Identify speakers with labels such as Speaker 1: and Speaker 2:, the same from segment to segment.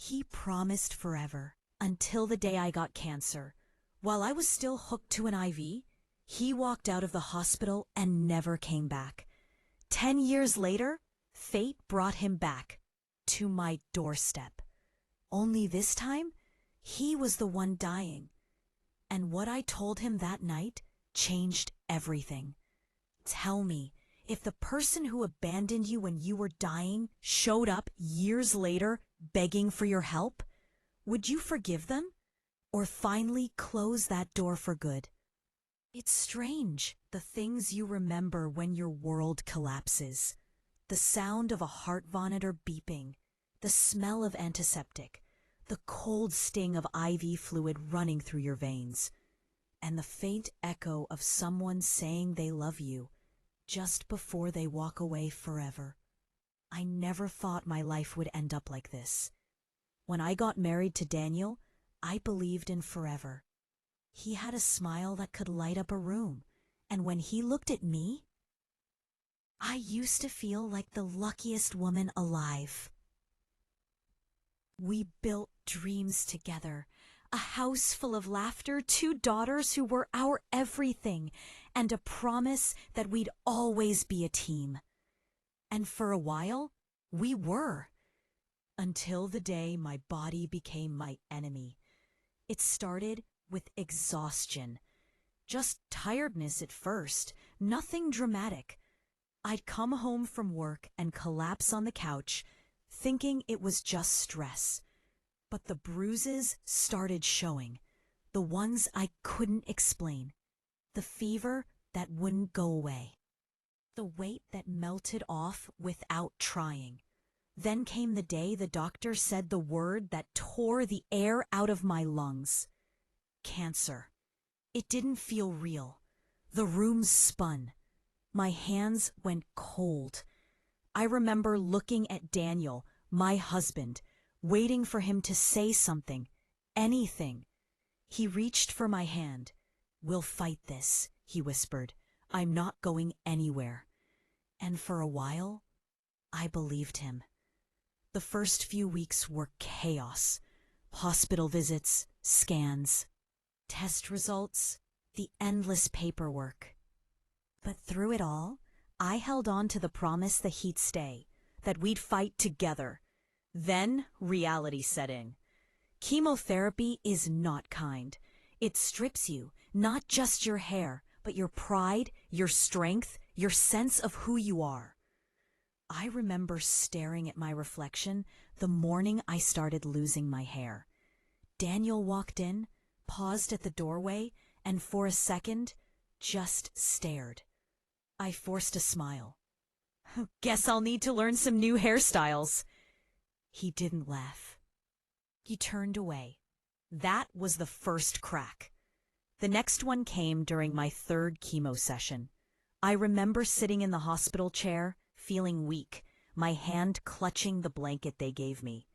Speaker 1: He promised forever, until the day I got cancer. While I was still hooked to an IV, he walked out of the hospital and never came back. 10 years later, fate brought him back to my doorstep. Only this time, he was the one dying. And what I told him that night changed everything. Tell me, if the person who abandoned you when you were dying showed up years later begging for your help, would you forgive them? Or finally close that door for good? It's strange, the things you remember when your world collapses. The sound of a heart monitor beeping, the smell of antiseptic, the cold sting of IV fluid running through your veins, and the faint echo of someone saying they love you just before they walk away forever. I never thought my life would end up like this. When I got married to Daniel, I believed in forever. He had a smile that could light up a room, and when he looked at me, I used to feel like the luckiest woman alive. We built dreams together, a house full of laughter, 2 daughters who were our everything, and a promise that we'd always be a team. And for a while, we were. Until the day my body became my enemy. It started with exhaustion. Just tiredness at first, nothing dramatic. I'd come home from work and collapse on the couch, thinking it was just stress. But the bruises started showing, the ones I couldn't explain, the fever that wouldn't go away, the weight that melted off without trying. Then came the day the doctor said the word that tore the air out of my lungs. Cancer. It didn't feel real. The room spun. My hands went cold. I remember looking at Daniel, my husband, waiting for him to say something, anything. He reached for my hand. "We'll fight this," he whispered. "I'm not going anywhere." And for a while, I believed him. The first few weeks were chaos. Hospital visits, scans, test results, the endless paperwork. But through it all, I held on to the promise that he'd stay, that we'd fight together. Then reality set in. Chemotherapy is not kind. It strips you, not just your hair, but your pride, your strength, your sense of who you are. I remember staring at my reflection the morning I started losing my hair. Daniel walked in, paused at the doorway, and for a second, just stared. I forced a smile. "Guess I'll need to learn some new hairstyles." He didn't laugh. He turned away. That was the first crack. The next one came during my 3rd chemo session. I remember sitting in the hospital chair, feeling weak, my hand clutching the blanket they gave me.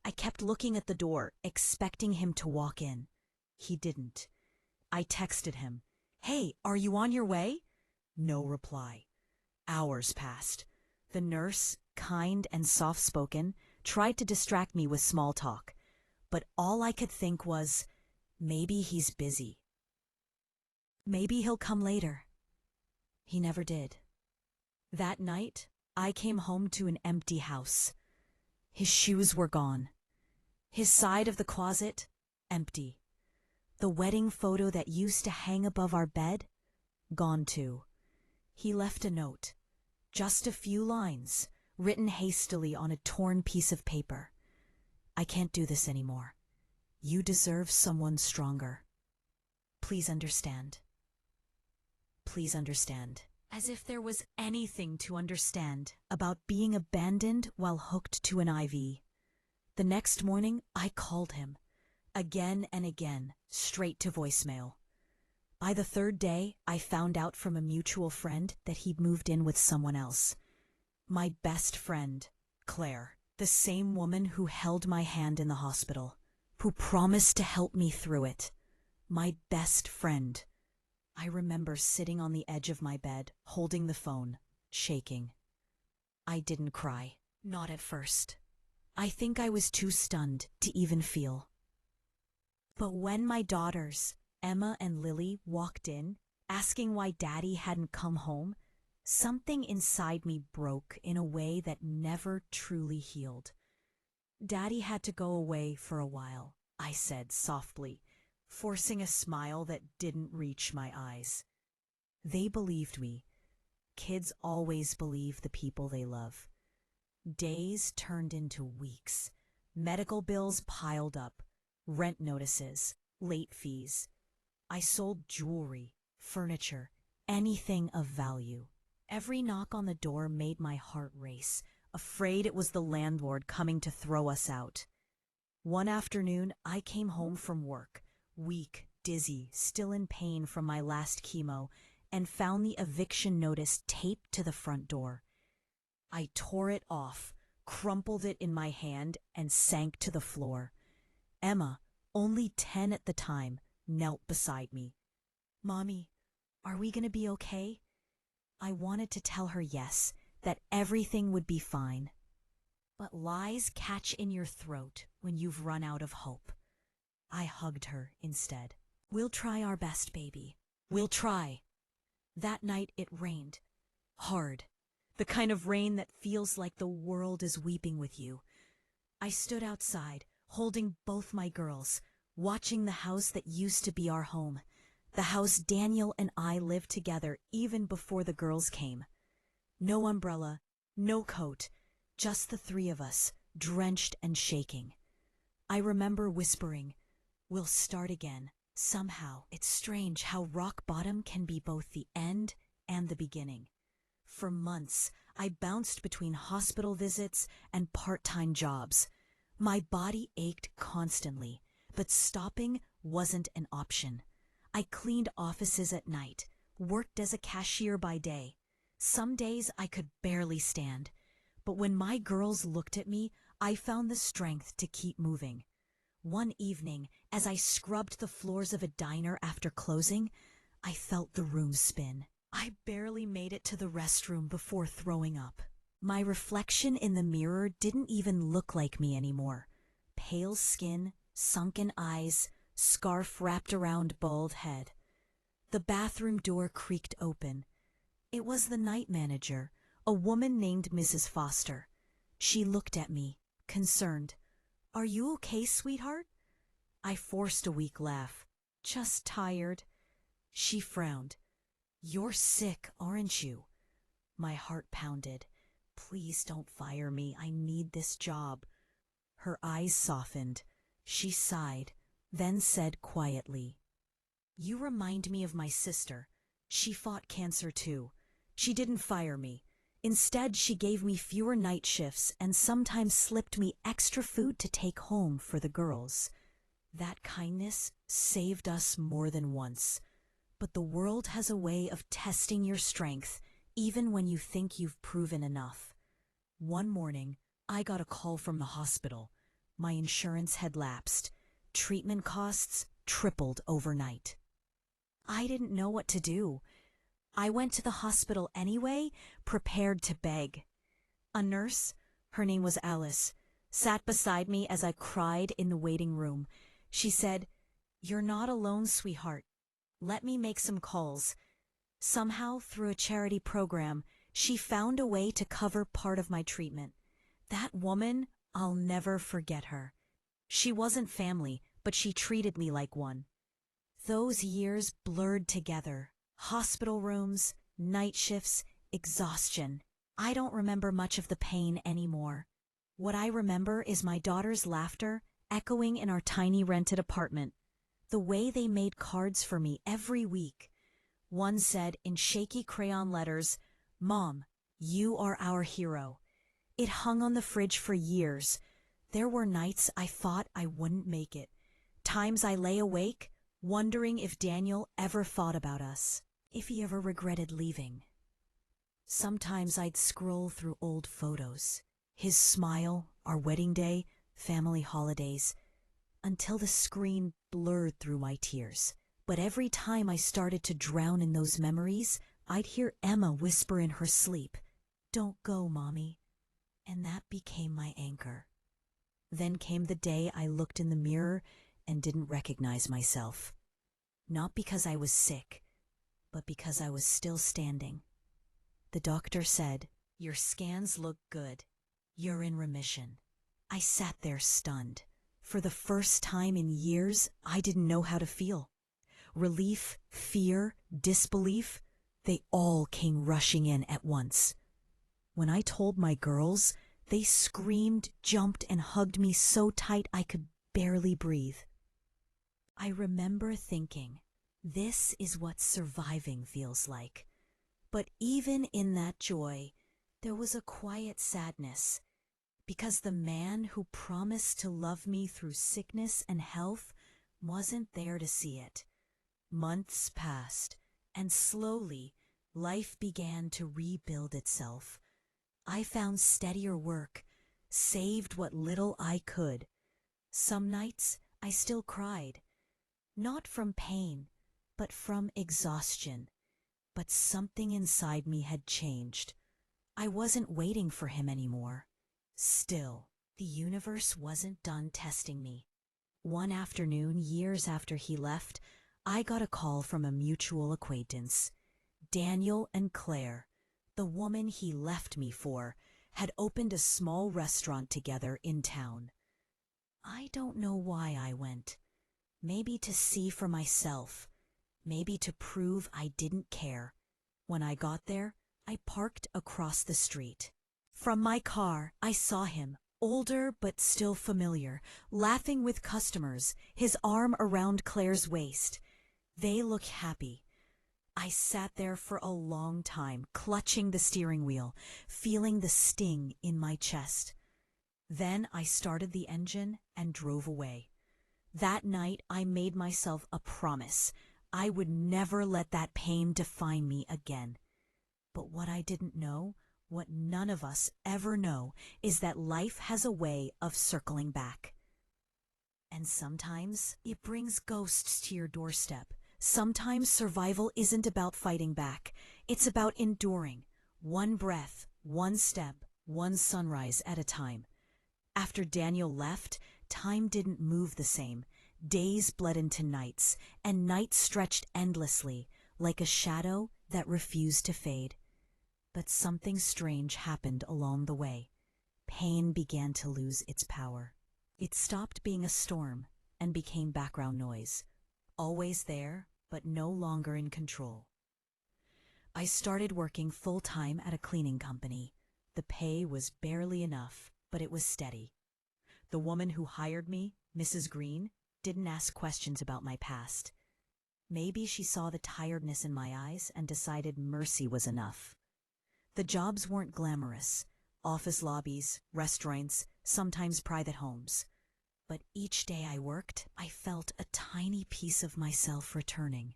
Speaker 1: I kept looking at the door, expecting him to walk in. He didn't. I texted him, "Hey, are you on your way?" No reply. Hours passed. The nurse, kind and soft-spoken, tried to distract me with small talk, but all I could think was, maybe he's busy. Maybe he'll come later. He never did. That night, I came home to an empty house. His shoes were gone. His side of the closet, empty. The wedding photo that used to hang above our bed, gone too. He left a note, just a few lines, written hastily on a torn piece of paper. "I can't do this anymore. You deserve someone stronger. Please understand. Please understand." As if there was anything to understand about being abandoned while hooked to an IV. The next morning, I called him. Again and again, straight to voicemail. By the 3rd day, I found out from a mutual friend that he'd moved in with someone else. My best friend, Claire, the same woman who held my hand in the hospital, who promised to help me through it. My best friend. I remember sitting on the edge of my bed, holding the phone, shaking. I didn't cry, not at first. I think I was too stunned to even feel. But when my daughters, Emma and Lily, walked in, asking why Daddy hadn't come home, something inside me broke in a way that never truly healed. Daddy had to go away for a while, I said softly, forcing a smile that didn't reach my eyes. They believed me. Kids always believe the people they love. Days turned into weeks. Medical bills piled up, rent notices, late fees. I sold jewelry, furniture, anything of value. Every knock on the door made my heart race, afraid it was the landlord coming to throw us out. One afternoon, I came home from work, weak, dizzy, still in pain from my last chemo, and found the eviction notice taped to the front door. I tore it off, crumpled it in my hand, and sank to the floor. Emma, only 10 at the time, knelt beside me. "Mommy, are we going to be okay?" I wanted to tell her yes, that everything would be fine. But lies catch in your throat when you've run out of hope. I hugged her instead. "We'll try our best, baby. We'll try." That night it rained. Hard. The kind of rain that feels like the world is weeping with you. I stood outside, holding both my girls, watching the house that used to be our home. The house Daniel and I lived together even before the girls came. No umbrella, no coat, just the three of us, drenched and shaking. I remember whispering, "We'll start again. Somehow, it's strange how rock bottom can be both the end and the beginning." For months, I bounced between hospital visits and part-time jobs. My body ached constantly, but stopping wasn't an option. I cleaned offices at night, worked as a cashier by day. Some days I could barely stand, but when my girls looked at me, I found the strength to keep moving. One evening, as I scrubbed the floors of a diner after closing, I felt the room spin. I barely made it to the restroom before throwing up. My reflection in the mirror didn't even look like me anymore. Pale skin, sunken eyes, scarf wrapped around bald head. The bathroom door creaked open. It was the night manager, a woman named Mrs. Foster. She looked at me, concerned. "Are you okay, sweetheart?" I forced a weak laugh. "Just tired." She frowned. "You're sick, aren't you?" My heart pounded. "Please don't fire me. I need this job." Her eyes softened. She sighed, then said quietly, "You remind me of my sister. She fought cancer too. She didn't fire me. Instead, she gave me fewer night shifts and sometimes slipped me extra food to take home for the girls. That kindness saved us more than once. But the world has a way of testing your strength, even when you think you've proven enough." One morning, I got a call from the hospital. My insurance had lapsed. Treatment costs tripled overnight. I didn't know what to do. I went to the hospital anyway, prepared to beg. A nurse, her name was Alice, sat beside me as I cried in the waiting room. She said, "You're not alone, sweetheart. Let me make some calls." Somehow, through a charity program, she found a way to cover part of my treatment. That woman, I'll never forget her. She wasn't family, but she treated me like one. Those years blurred together. Hospital rooms, night shifts, exhaustion. I don't remember much of the pain anymore. What I remember is my daughter's laughter echoing in our tiny rented apartment. The way they made cards for me every week. One said in shaky crayon letters, "Mom, you are our hero." It hung on the fridge for years. There were nights I thought I wouldn't make it. Times I lay awake, wondering if Daniel ever thought about us, if he ever regretted leaving. Sometimes I'd scroll through old photos. His smile, our wedding day, family holidays, until the screen blurred through my tears. But every time I started to drown in those memories, I'd hear Emma whisper in her sleep, "Don't go, Mommy." And that became my anchor. Then came the day I looked in the mirror and didn't recognize myself. Not because I was sick, but because I was still standing. The doctor said, "Your scans look good. You're in remission." I sat there stunned. For the first time in years, I didn't know how to feel. Relief, fear, disbelief, they all came rushing in at once. When I told my girls, they screamed, jumped, and hugged me so tight I could barely breathe. I remember thinking, this is what surviving feels like. But even in that joy, there was a quiet sadness, because the man who promised to love me through sickness and health wasn't there to see it. Months passed, and slowly, life began to rebuild itself. I found steadier work, saved what little I could. Some nights I still cried, not from pain, but from exhaustion. But something inside me had changed. I wasn't waiting for him anymore. Still, the universe wasn't done testing me. One afternoon, years after he left, I got a call from a mutual acquaintance. Daniel and Claire, the woman he left me for, had opened a small restaurant together in town. I don't know why I went. Maybe to see for myself. Maybe to prove I didn't care. When I got there, I parked across the street. From my car, I saw him, older but still familiar, laughing with customers, his arm around Claire's waist. They looked happy. I sat there for a long time, clutching the steering wheel, feeling the sting in my chest. Then I started the engine and drove away. That night, I made myself a promise. I would never let that pain define me again. But what I didn't know, what none of us ever know, is that life has a way of circling back. And sometimes it brings ghosts to your doorstep. Sometimes survival isn't about fighting back. It's about enduring, one breath, one step, one sunrise at a time. After Daniel left, time didn't move the same. Days bled into nights, and nights stretched endlessly, like a shadow that refused to fade. But something strange happened along the way. Pain began to lose its power. It stopped being a storm and became background noise, always there, but no longer in control. I started working full-time at a cleaning company. The pay was barely enough, but it was steady. The woman who hired me, Mrs. Green, didn't ask questions about my past. Maybe she saw the tiredness in my eyes and decided mercy was enough. The jobs weren't glamorous. Office lobbies, restaurants, sometimes private homes. But each day I worked, I felt a tiny piece of myself returning.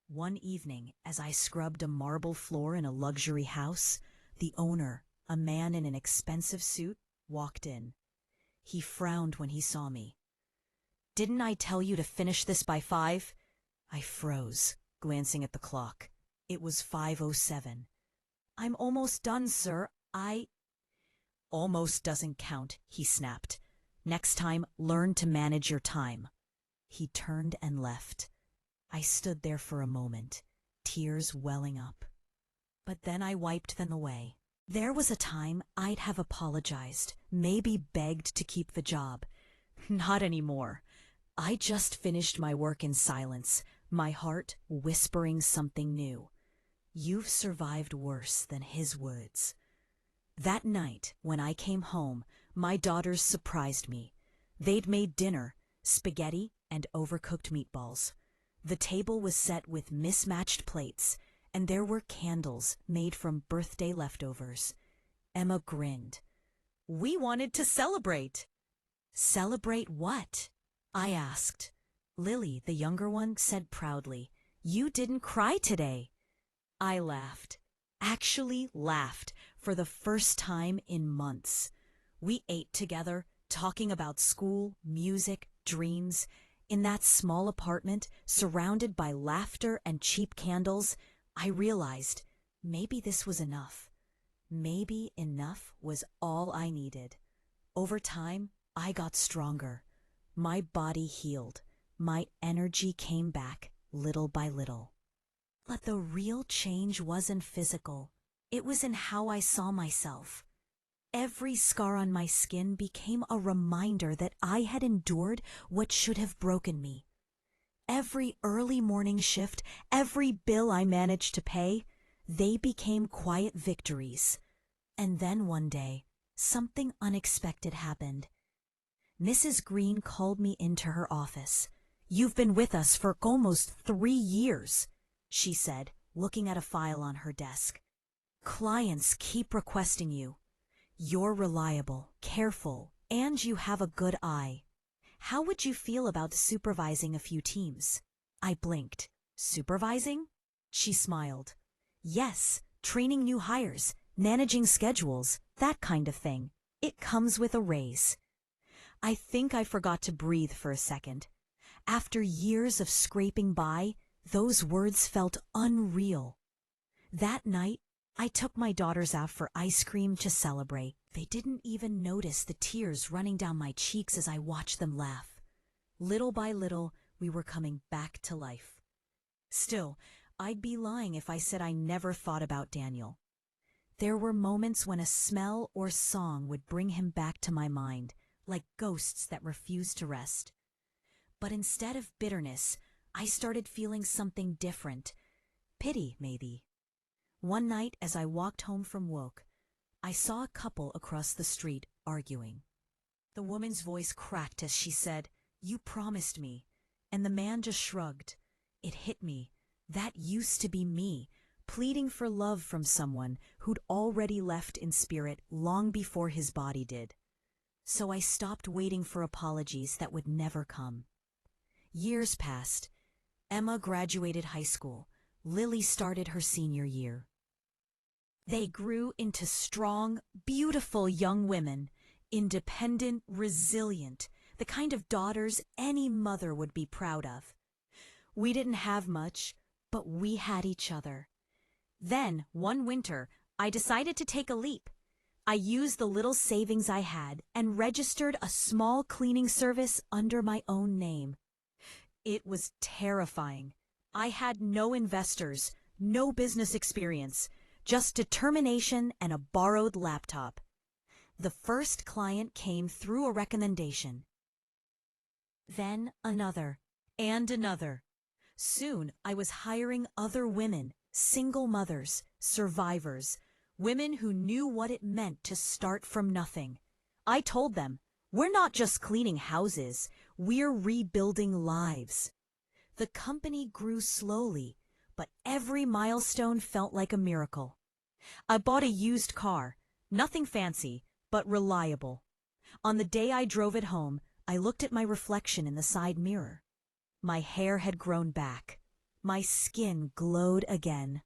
Speaker 1: One evening, as I scrubbed a marble floor in a luxury house, the owner, a man in an expensive suit, walked in. He frowned when he saw me. "Didn't I tell you to finish this by 5?" I froze, glancing at the clock. It was 5:07. "I'm almost done, sir. "Almost doesn't count," he snapped. "Next time, learn to manage your time." He turned and left. I stood there for a moment, tears welling up. But then I wiped them away. There was a time I'd have apologized, maybe begged to keep the job. Not anymore. I just finished my work in silence, my heart whispering something new. You've survived worse than his words. That night, when I came home, my daughters surprised me. They'd made dinner, spaghetti and overcooked meatballs. The table was set with mismatched plates, and there were candles made from birthday leftovers. Emma grinned. "We wanted to celebrate." "Celebrate what?" I asked. Lily, the younger one, said proudly, "You didn't cry today." I laughed. Actually laughed for the first time in months. We ate together, talking about school, music, dreams. In that small apartment, surrounded by laughter and cheap candles, I realized maybe this was enough. Maybe enough was all I needed. Over time, I got stronger. My body healed. My energy came back little by little. But the real change wasn't physical. It was in how I saw myself. Every scar on my skin became a reminder that I had endured what should have broken me. Every early morning shift, every bill I managed to pay, they became quiet victories. And then one day, something unexpected happened. Mrs. Green called me into her office. "You've been with us for almost 3 years," she said, looking at a file on her desk. "Clients keep requesting you. You're reliable, careful, and you have a good eye. How would you feel about supervising a few teams?" I blinked. "Supervising?" She smiled. "Yes, training new hires, managing schedules, that kind of thing. It comes with a raise." I think I forgot to breathe for a second. After years of scraping by, those words felt unreal. That night, I took my daughters out for ice cream to celebrate. They didn't even notice the tears running down my cheeks as I watched them laugh. Little by little, we were coming back to life. Still, I'd be lying if I said I never thought about Daniel. There were moments when a smell or song would bring him back to my mind, like ghosts that refused to rest. But instead of bitterness, I started feeling something different. Pity, maybe. One night, as I walked home from work, I saw a couple across the street arguing. The woman's voice cracked as she said, "You promised me," and the man just shrugged. It hit me. That used to be me, pleading for love from someone who'd already left in spirit long before his body did. So I stopped waiting for apologies that would never come. Years passed. Emma graduated high school. Lily started her senior year. They grew into strong, beautiful young women, independent, resilient, the kind of daughters any mother would be proud of. We didn't have much, but we had each other. Then, one winter, I decided to take a leap. I used the little savings I had and registered a small cleaning service under my own name. It was terrifying. I had no investors, no business experience, just determination and a borrowed laptop. The first client came through a recommendation. Then another, and another. Soon I was hiring other women, single mothers, survivors, women who knew what it meant to start from nothing. I told them, "We're not just cleaning houses, we're rebuilding lives." The company grew slowly, but every milestone felt like a miracle. I bought a used car, nothing fancy, but reliable. On the day I drove it home, I looked at my reflection in the side mirror. My hair had grown back. My skin glowed again.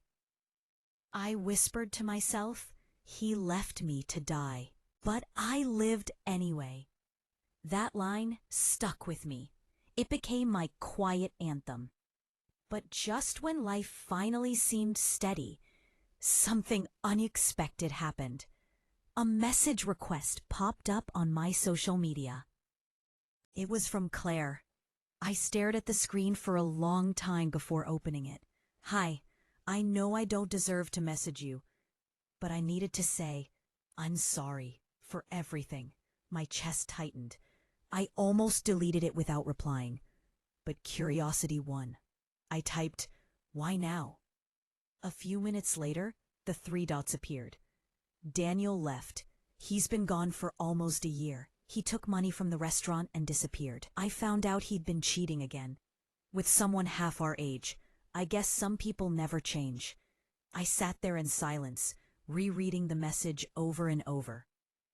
Speaker 1: I whispered to myself, "He left me to die, but I lived anyway." That line stuck with me. It became my quiet anthem. But just when life finally seemed steady, something unexpected happened. A message request popped up on my social media. It was from Claire. I stared at the screen for a long time before opening it. "Hi, I know I don't deserve to message you, but I needed to say, I'm sorry for everything." My chest tightened. I almost deleted it without replying, but curiosity won. I typed, "Why now?" A few minutes later, the 3 dots appeared. Daniel left. He's been gone for almost a year. He took money from the restaurant and disappeared. I found out he'd been cheating again, with someone half our age. I guess some people never change. I sat there in silence, rereading the message over and over.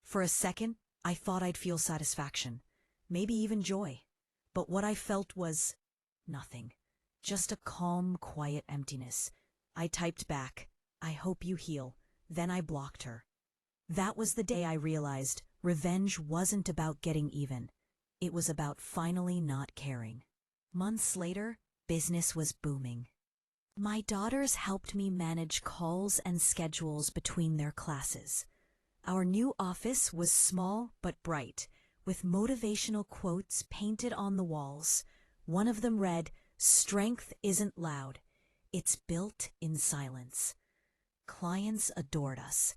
Speaker 1: For a second, I thought I'd feel satisfaction, maybe even joy. But what I felt was nothing. Just a calm, quiet emptiness. I typed back, "I hope you heal." Then I blocked her. That was the day I realized revenge wasn't about getting even. It was about finally not caring. Months later, business was booming. My daughters helped me manage calls and schedules between their classes. Our new office was small but bright, with motivational quotes painted on the walls. One of them read, "Strength isn't loud. It's built in silence." Clients adored us.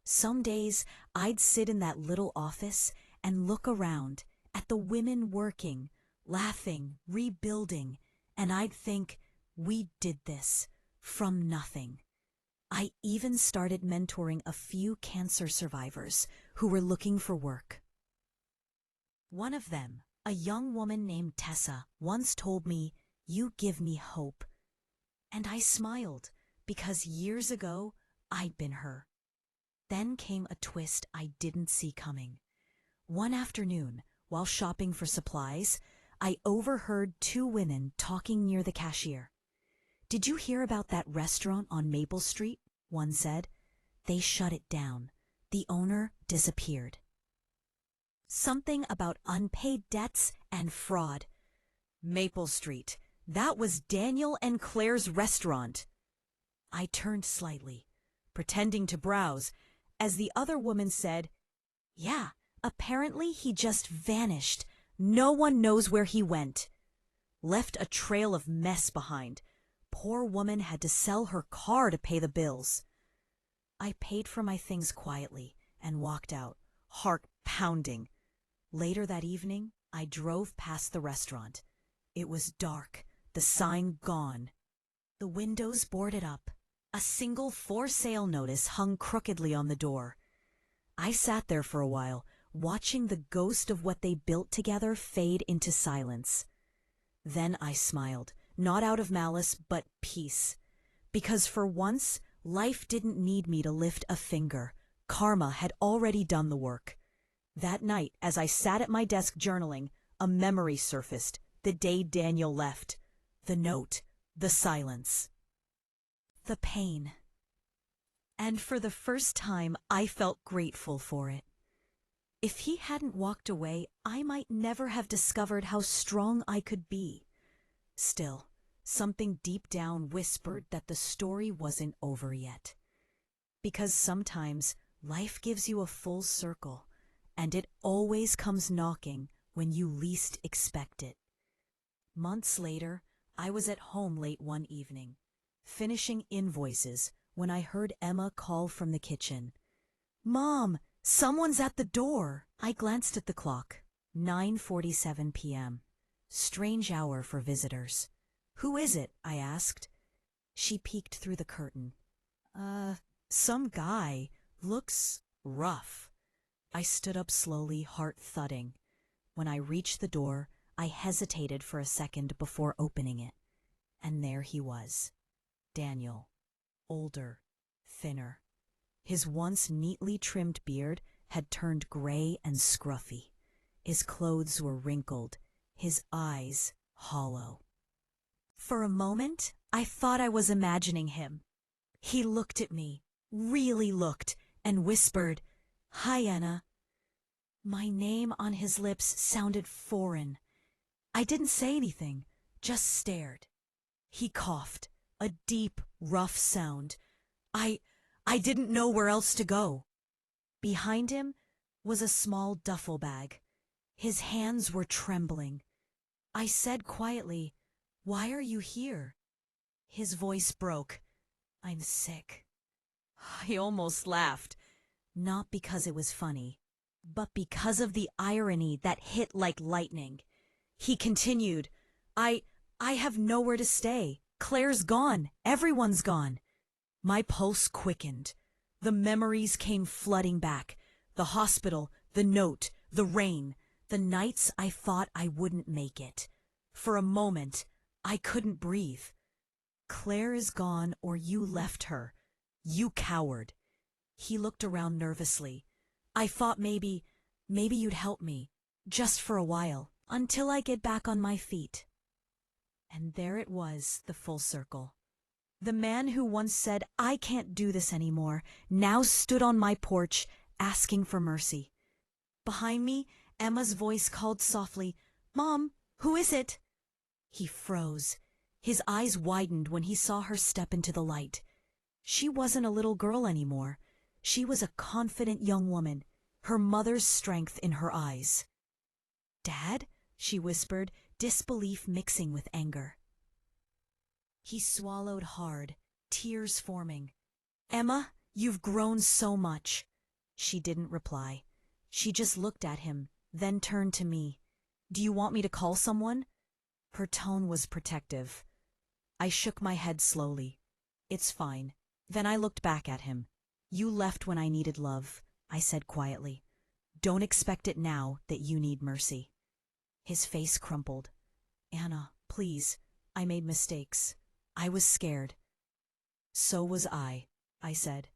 Speaker 1: Some days I'd sit in that little office and look around at the women working, laughing, rebuilding, and I'd think, we did this from nothing. I even started mentoring a few cancer survivors who were looking for work. One of them, a young woman named Tessa, once told me, "You give me hope." And I smiled because years ago I'd been her. Then came a twist I didn't see coming. One afternoon, while shopping for supplies, I overheard two women talking near the cashier. "Did you hear about that restaurant on Maple Street?" one said. "They shut it down. The owner disappeared." Something about unpaid debts and fraud. Maple Street. That was Daniel and Claire's restaurant. I turned slightly, pretending to browse, as the other woman said, "Yeah, apparently he just vanished. No one knows where he went." Left a trail of mess behind. Poor woman had to sell her car to pay the bills. I paid for my things quietly and walked out, heart pounding. Later that evening, I drove past the restaurant. It was dark, the sign gone. The windows boarded up. A single for sale notice hung crookedly on the door. I sat there for a while, watching the ghost of what they built together fade into silence. Then I smiled, not out of malice, but peace. Because for once, life didn't need me to lift a finger. Karma had already done the work. That night, as I sat at my desk journaling, a memory surfaced, the day Daniel left. The note, the silence, the pain. And for the first time, I felt grateful for it. If he hadn't walked away, I might never have discovered how strong I could be. Still, something deep down whispered that the story wasn't over yet. Because sometimes life gives you a full circle, and it always comes knocking when you least expect it. Months later, I was at home late one evening, finishing invoices, when I heard Emma call from the kitchen. "Mom, someone's at the door." I glanced at the clock. 9:47 p.m. Strange hour for visitors. "Who is it?" I asked. She peeked through the curtain. Some guy. Looks rough." I stood up slowly, heart thudding. When I reached the door, I hesitated for a second before opening it. And there he was. Daniel. Older, thinner. His once neatly trimmed beard had turned gray and scruffy. His clothes were wrinkled, his eyes hollow. For a moment, I thought I was imagining him. He looked at me, really looked, and whispered, "Hi, Anna." My name on his lips sounded foreign. I didn't say anything, just stared. He coughed, a deep, rough sound. I didn't know where else to go. Behind him was a small duffel bag. His hands were trembling. I said quietly, "Why are you here?" His voice broke. "I'm sick." I almost laughed, not because it was funny, but because of the irony that hit like lightning. He continued, I have nowhere to stay. Claire's gone. Everyone's gone." My pulse quickened. The memories came flooding back. The hospital, the note, the rain, the nights I thought I wouldn't make it. For a moment, I couldn't breathe. "Claire is gone, or you left her. You coward." He looked around nervously. "I thought maybe you'd help me, just for a while, until I get back on my feet." And there it was, the full circle. The man who once said, "I can't do this anymore," now stood on my porch, asking for mercy. Behind me, Emma's voice called softly, "Mom, who is it?" He froze. His eyes widened when he saw her step into the light. She wasn't a little girl anymore. She was a confident young woman, her mother's strength in her eyes. "Dad?" she whispered, disbelief mixing with anger. He swallowed hard, tears forming. "Emma, you've grown so much." She didn't reply. She just looked at him, then turned to me. "Do you want me to call someone?" Her tone was protective. I shook my head slowly. "It's fine." Then I looked back at him. "You left when I needed love," I said quietly. "Don't expect it now that you need mercy." His face crumpled. "Anna, please. I made mistakes. I was scared." "So was I said.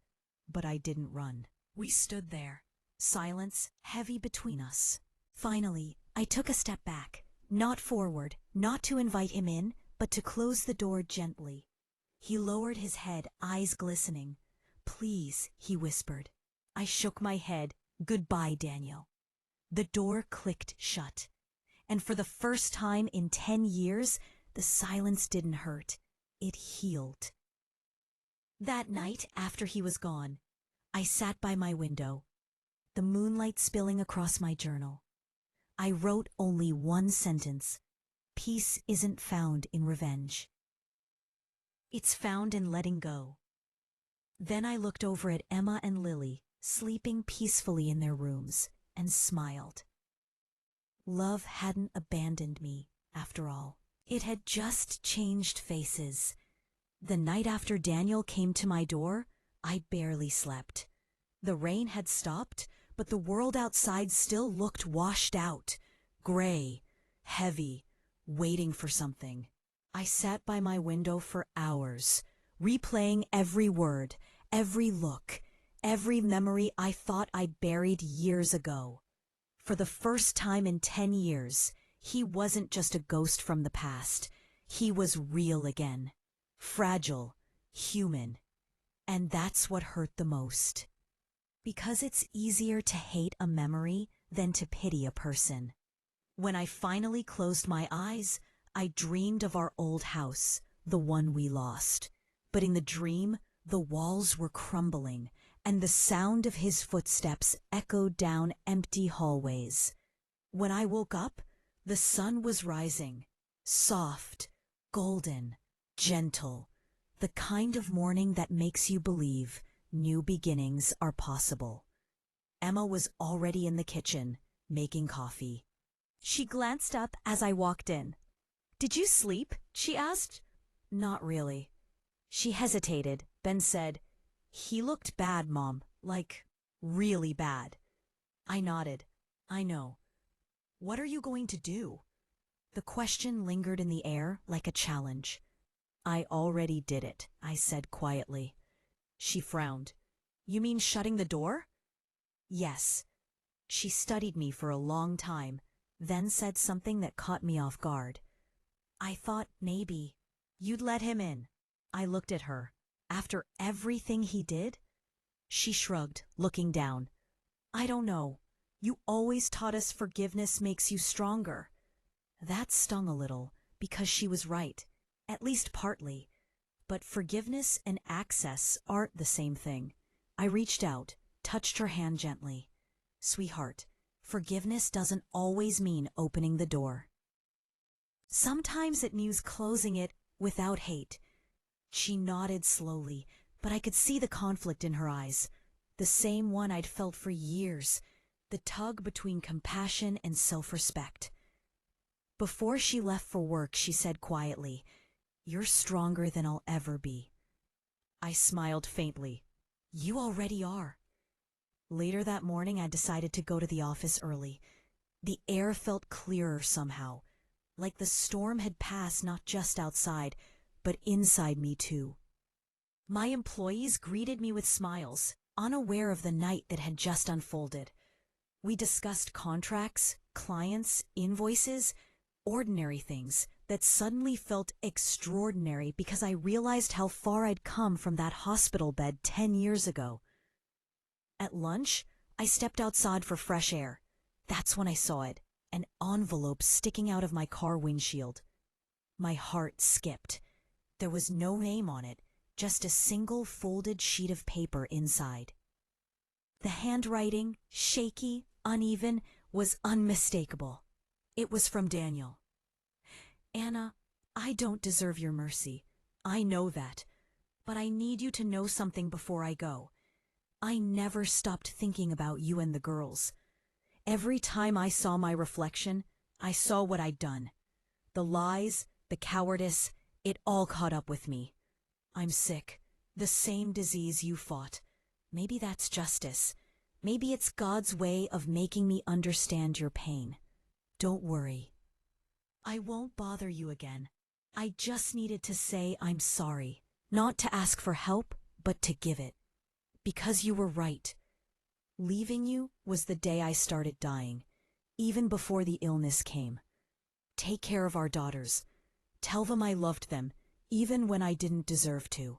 Speaker 1: But I didn't run." We stood there, silence heavy between us. Finally, I took a step back, not forward, not to invite him in, but to close the door gently. He lowered his head, eyes glistening. "Please," he whispered. I shook my head. "Goodbye, Daniel." The door clicked shut. And for the first time in 10 years, the silence didn't hurt. It healed. That night, after he was gone, I sat by my window, the moonlight spilling across my journal. I wrote only one sentence: "Peace isn't found in revenge. It's found in letting go." Then I looked over at Emma and Lily, sleeping peacefully in their rooms, and smiled. Love hadn't abandoned me, after all. It had just changed faces. The night after Daniel came to my door, I barely slept. The rain had stopped, but the world outside still looked washed out, gray, heavy, waiting for something. I sat by my window for hours, replaying every word, every look, every memory I thought I'd buried years ago. For the first time in 10 years, he wasn't just a ghost from the past. He was real again. Fragile, human. And that's what hurt the most. Because it's easier to hate a memory than to pity a person. When I finally closed my eyes, I dreamed of our old house, the one we lost. But in the dream, the walls were crumbling, and the sound of his footsteps echoed down empty hallways. When I woke up, the sun was rising, soft, golden, gentle, the kind of morning that makes you believe new beginnings are possible. Emma was already in the kitchen, making coffee. She glanced up as I walked in. "Did you sleep?" she asked. "Not really." She hesitated, then said, "He looked bad, Mom, like really bad." I nodded. "I know. What are you going to do?" The question lingered in the air like a challenge. "I already did it," I said quietly. She frowned. "You mean shutting the door?" "Yes." She studied me for a long time, then said something that caught me off guard. "I thought maybe you'd let him in." I looked at her. "After everything he did?" She shrugged, looking down. "I don't know. You always taught us forgiveness makes you stronger." That stung a little, because she was right, at least partly. But forgiveness and access aren't the same thing. I reached out, touched her hand gently. "Sweetheart, forgiveness doesn't always mean opening the door. Sometimes it means closing it without hate." She nodded slowly, but I could see the conflict in her eyes, the same one I'd felt for years, the tug between compassion and self-respect. Before she left for work, she said quietly, "You're stronger than I'll ever be." I smiled faintly. "You already are." Later that morning, I decided to go to the office early. The air felt clearer somehow, like the storm had passed not just outside, but inside me too. My employees greeted me with smiles, unaware of the night that had just unfolded. We discussed contracts, clients, invoices, ordinary things that suddenly felt extraordinary because I realized how far I'd come from that hospital bed 10 years ago. At lunch, I stepped outside for fresh air. That's when I saw it, an envelope sticking out of my car windshield. My heart skipped. There was no name on it, just a single folded sheet of paper inside. The handwriting, shaky, uneven, was unmistakable. It was from Daniel. Anna, I don't deserve your mercy. I know that. But I need you to know something before I go. I never stopped thinking about you and the girls. Every time I saw my reflection, I saw what I'd done. The lies, the cowardice, it all caught up with me. I'm sick. The same disease you fought. Maybe that's justice. Maybe it's God's way of making me understand your pain. Don't worry. I won't bother you again. I just needed to say I'm sorry. Not to ask for help, but to give it. Because you were right. Leaving you was the day I started dying, even before the illness came. Take care of our daughters. Tell them I loved them, even when I didn't deserve to.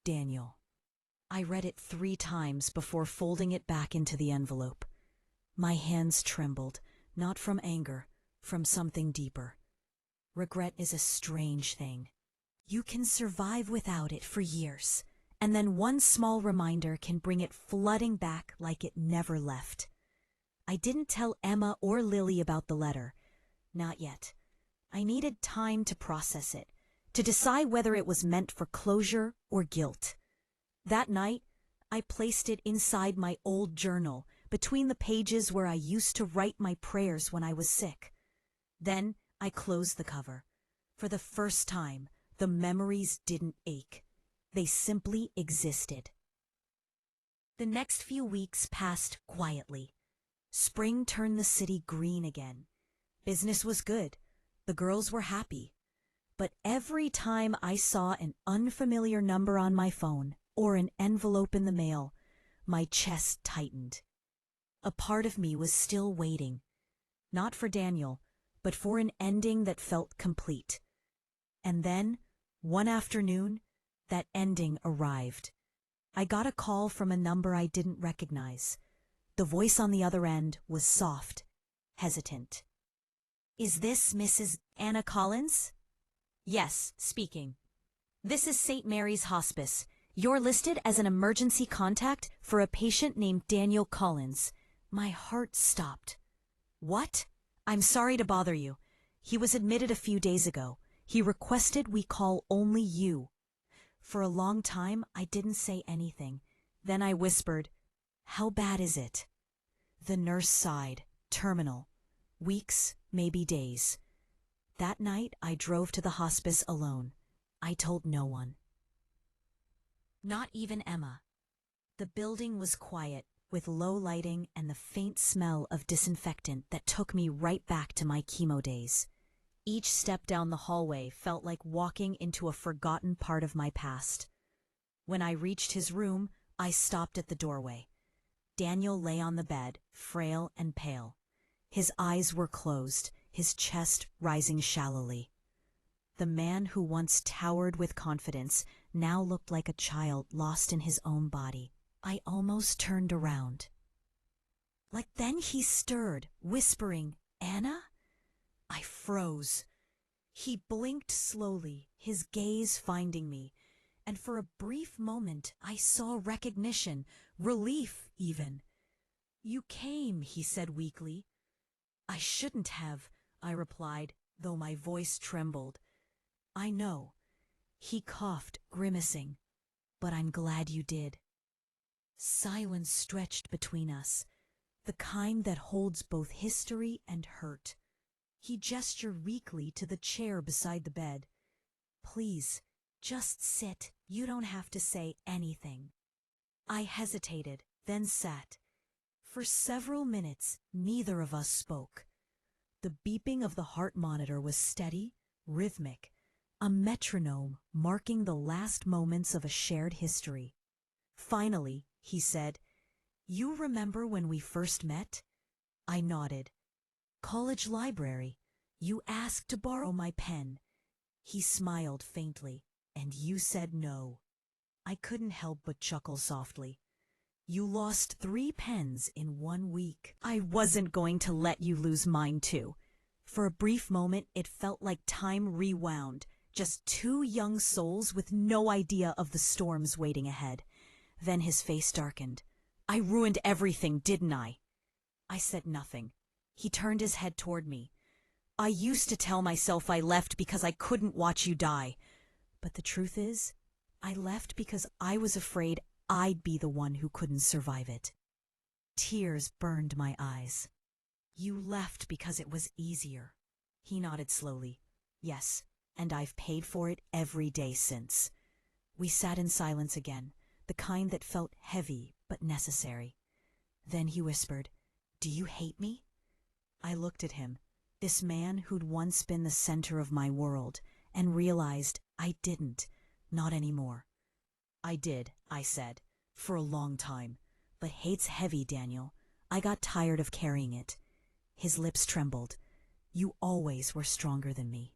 Speaker 1: Daniel. I read it 3 times before folding it back into the envelope. My hands trembled, not from anger, from something deeper. Regret is a strange thing. You can survive without it for years, and then one small reminder can bring it flooding back like it never left. I didn't tell Emma or Lily about the letter. Not yet. I needed time to process it, to decide whether it was meant for closure or guilt. That night, I placed it inside my old journal, between the pages where I used to write my prayers when I was sick. Then I closed the cover. For the first time, the memories didn't ache. They simply existed. The next few weeks passed quietly. Spring turned the city green again. Business was good. The girls were happy. But every time I saw an unfamiliar number on my phone or an envelope in the mail, my chest tightened. A part of me was still waiting. Not for Daniel, but for an ending that felt complete. And then, one afternoon, that ending arrived. I got a call from a number I didn't recognize. The voice on the other end was soft, hesitant. "Is this Mrs. Anna Collins?" "Yes, speaking." "This is St. Mary's Hospice. You're listed as an emergency contact for a patient named Daniel Collins." My heart stopped. "What?" "I'm sorry to bother you. He was admitted a few days ago. He requested we call only you." For a long time, I didn't say anything. Then I whispered, "How bad is it?" The nurse sighed. "Terminal. Weeks, maybe days." That night, I drove to the hospice alone. I told no one. Not even Emma. The building was quiet, with low lighting and the faint smell of disinfectant that took me right back to my chemo days. Each step down the hallway felt like walking into a forgotten part of my past. When I reached his room, I stopped at the doorway. Daniel lay on the bed, frail and pale. His eyes were closed, his chest rising shallowly. The man who once towered with confidence now looked like a child lost in his own body. I almost turned around. Then he stirred, whispering, "Anna?" I froze. He blinked slowly, his gaze finding me, and for a brief moment I saw recognition, relief even. "You came," he said weakly. "I shouldn't have," I replied, though my voice trembled. "I know." He coughed, grimacing. "But I'm glad you did." Silence stretched between us, the kind that holds both history and hurt. He gestured weakly to the chair beside the bed. "Please, just sit. You don't have to say anything." I hesitated, then sat. For several minutes, neither of us spoke. The beeping of the heart monitor was steady, rhythmic, a metronome marking the last moments of a shared history. Finally, he said, "You remember when we first met?" I nodded. "College library. You asked to borrow my pen." He smiled faintly. "And you said no." I couldn't help but chuckle softly. "You lost 3 pens in 1 week. I wasn't going to let you lose mine too." For a brief moment, it felt like time rewound, just 2 young souls with no idea of the storms waiting ahead. Then his face darkened. "I ruined everything, didn't I?" I said nothing. He turned his head toward me. I used to tell myself I left because I couldn't watch you die. But the truth is, I left because I was afraid I'd be the one who couldn't survive it. Tears burned my eyes. You left because it was easier. He nodded slowly. Yes, and I've paid for it every day since. We sat in silence again, the kind that felt heavy but necessary. Then he whispered, "Do you hate me?" I looked at him, this man who'd once been the center of my world, and realized I didn't, not anymore. I did, I said, for a long time. But hate's heavy, Daniel. I got tired of carrying it. His lips trembled. You always were stronger than me.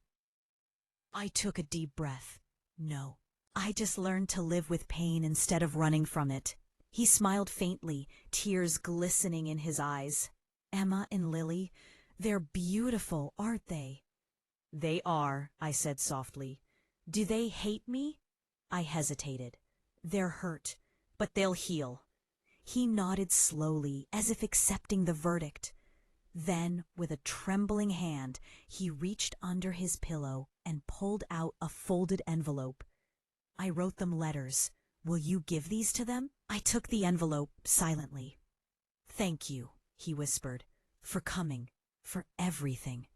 Speaker 1: I took a deep breath. No, I just learned to live with pain instead of running from it. He smiled faintly, tears glistening in his eyes. Emma and Lily, they're beautiful, aren't they? They are, I said softly. Do they hate me? I hesitated. They're hurt, but they'll heal. He nodded slowly, as if accepting the verdict. Then, with a trembling hand, he reached under his pillow and pulled out a folded envelope. I wrote them letters. Will you give these to them? I took the envelope silently. Thank you, he whispered, for coming, for everything.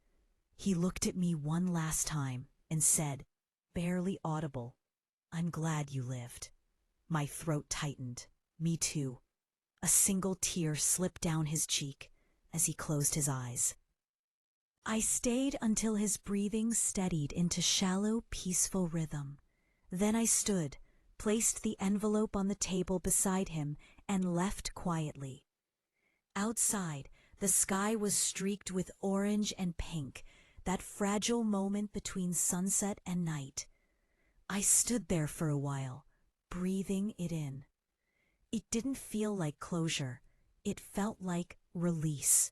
Speaker 1: He looked at me one last time and said, barely audible, I'm glad you lived. My throat tightened. Me too. A single tear slipped down his cheek as he closed his eyes. I stayed until his breathing steadied into shallow, peaceful rhythm. Then I stood, placed the envelope on the table beside him, and left quietly. Outside, the sky was streaked with orange and pink, that fragile moment between sunset and night. I stood there for a while, breathing it in. It didn't feel like closure. It felt like release.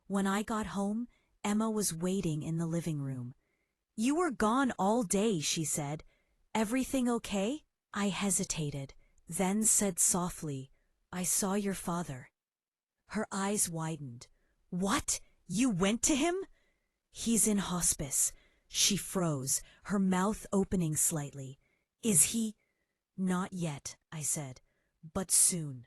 Speaker 1: When I got home, Emma was waiting in the living room. You were gone all day, she said. Everything okay? I hesitated, then said softly, I saw your father. Her eyes widened. What? You went to him? He's in hospice. She froze, her mouth opening slightly. Is he? Not yet, I said, but soon.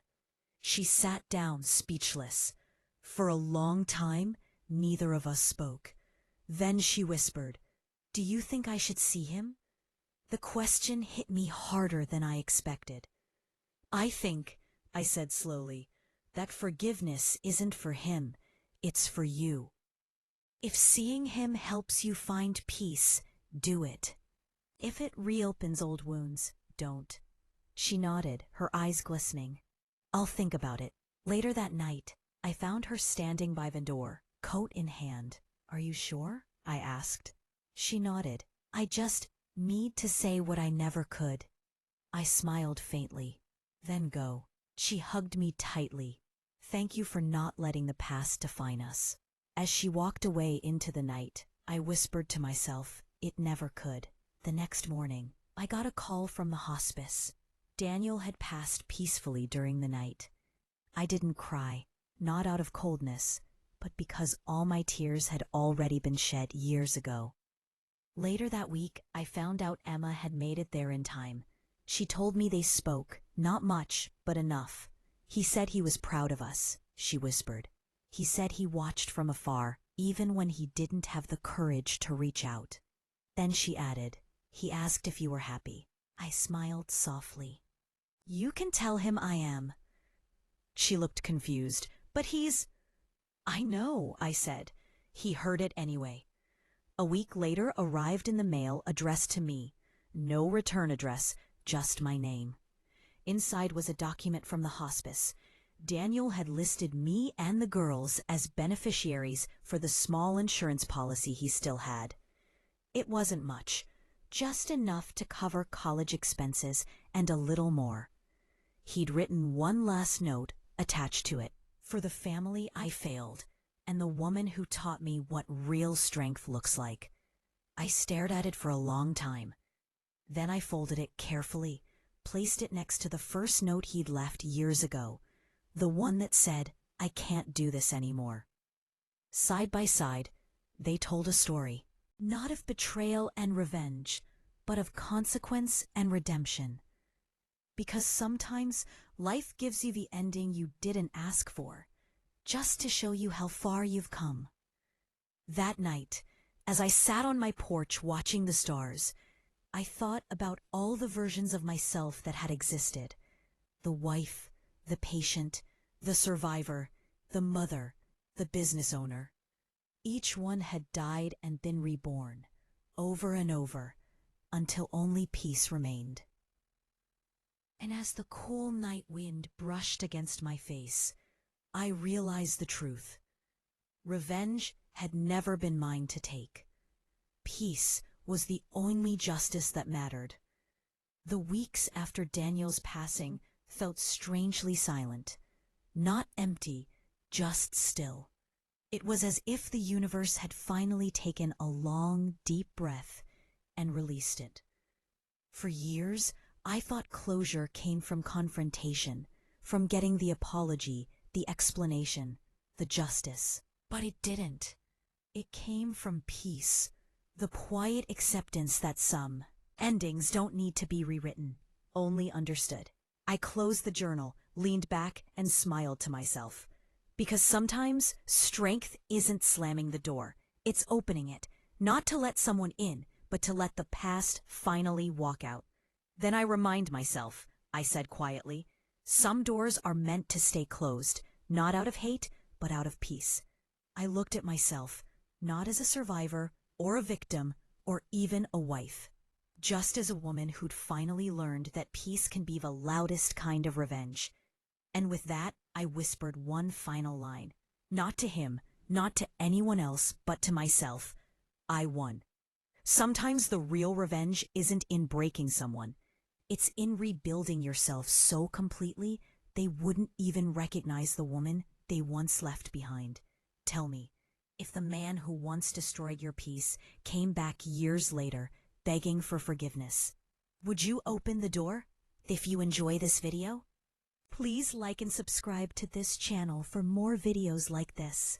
Speaker 1: She sat down, speechless. For a long time, neither of us spoke. Then she whispered, Do you think I should see him? The question hit me harder than I expected. I think, I said slowly, that forgiveness isn't for him, it's for you. If seeing him helps you find peace, do it. If it reopens old wounds, don't. She nodded, her eyes glistening. I'll think about it. Later that night, I found her standing by the door, coat in hand. Are you sure? I asked. She nodded. I just need to say what I never could. I smiled faintly. Then go. She hugged me tightly. Thank you for not letting the past define us. As she walked away into the night, I whispered to myself, it never could. The next morning, I got a call from the hospice. Daniel had passed peacefully during the night. I didn't cry, not out of coldness, but because all my tears had already been shed years ago. Later that week, I found out Emma had made it there in time. She told me they spoke, not much, but enough. He said he was proud of us, she whispered. He said he watched from afar, even when he didn't have the courage to reach out. Then she added, he asked if you were happy. I smiled softly. You can tell him I am. She looked confused. But he's... I know, I said. He heard it anyway. A week later arrived in the mail addressed to me. No return address, just my name. Inside was a document from the hospice. Daniel had listed me and the girls as beneficiaries for the small insurance policy he still had. It wasn't much, just enough to cover college expenses and a little more. He'd written one last note attached to it. For the family I failed, and the woman who taught me what real strength looks like. I stared at it for a long time. Then I folded it carefully, placed it next to the first note he'd left years ago, the one that said, I can't do this anymore. Side by side, They told a story, not of betrayal and revenge, but of consequence and redemption. Because sometimes life gives you the ending you didn't ask for, just to show you how far you've come. That night, as I sat on my porch watching the stars, I thought about all the versions of myself that had existed. The wife, the patient, the survivor, the mother, the business owner. Each one had died and been reborn, over and over, until only peace remained. And as the cool night wind brushed against my face, I realized the truth. Revenge had never been mine to take. Peace was the only justice that mattered. The weeks after Daniel's passing felt strangely silent, not empty, just still. It was as if the universe had finally taken a long, deep breath and released it. For years, I thought closure came from confrontation, from getting the apology, the explanation, the justice. But it didn't. It came from peace, the quiet acceptance that some endings don't need to be rewritten, only understood. I closed the journal, leaned back, and smiled to myself. Because sometimes strength isn't slamming the door, it's opening it, not to let someone in, but to let the past finally walk out. Then I remind myself, I said quietly, some doors are meant to stay closed, not out of hate, but out of peace. I looked at myself, not as a survivor, or a victim, or even a wife, just as a woman who'd finally learned that peace can be the loudest kind of revenge. And with that, I whispered one final line, not to him, not to anyone else, but to myself. I won. Sometimes the real revenge isn't in breaking someone. It's in rebuilding yourself so completely they wouldn't even recognize the woman they once left behind. Tell me, if the man who once destroyed your peace came back years later, begging for forgiveness, would you open the door? If you enjoy this video, please like and subscribe to this channel for more videos like this.